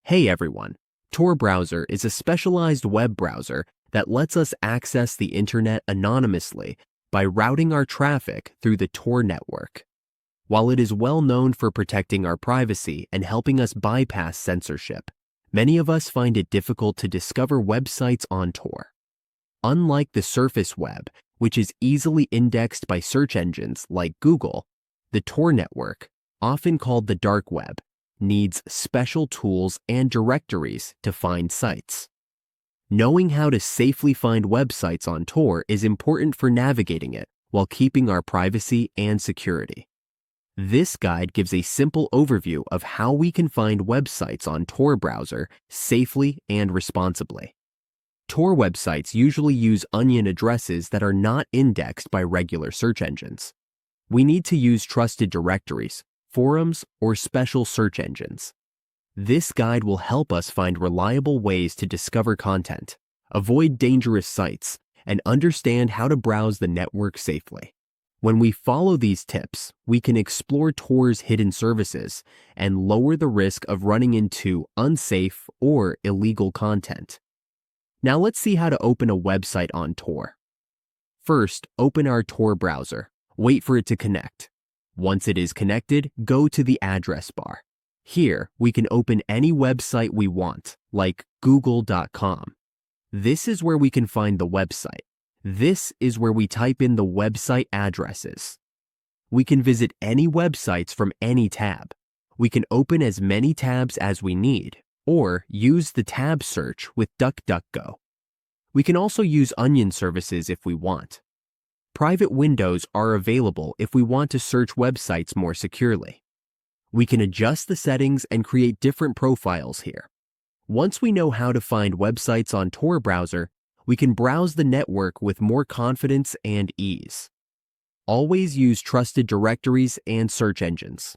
Hey everyone, Tor Browser is a specialized web browser that lets us access the internet anonymously by routing our traffic through the Tor network. While it is well known for protecting our privacy and helping us bypass censorship, many of us find it difficult to discover websites on Tor. Unlike the surface web, which is easily indexed by search engines like Google, the Tor network, often called the dark web, needs special tools and directories to find sites. Knowing how to safely find websites on Tor is important for navigating it while keeping our privacy and security. This guide gives a simple overview of how we can find websites on Tor browser safely and responsibly. Tor websites usually use onion addresses that are not indexed by regular search engines. We need to use trusted directories, forums, or special search engines. This guide will help us find reliable ways to discover content, avoid dangerous sites, and understand how to browse the network safely. When we follow these tips, we can explore Tor's hidden services and lower the risk of running into unsafe or illegal content. Now let's see how to open a website on Tor. First, open our Tor browser. Wait for it to connect. Once it is connected, go to the address bar. Here, we can open any website we want, like google.com. This is where we can find the website. This is where we type in the website addresses. We can visit any websites from any tab. We can open as many tabs as we need, or use the tab search with DuckDuckGo. We can also use onion services if we want. Private windows are available if we want to search websites more securely. We can adjust the settings and create different profiles here. Once we know how to find websites on Tor browser, we can browse the network with more confidence and ease. Always use trusted directories and search engines.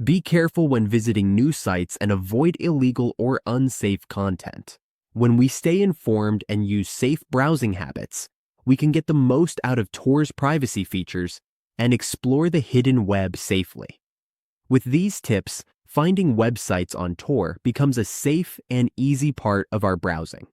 Be careful when visiting new sites and avoid illegal or unsafe content. When we stay informed and use safe browsing habits, we can get the most out of Tor's privacy features and explore the hidden web safely. With these tips, finding websites on Tor becomes a safe and easy part of our browsing.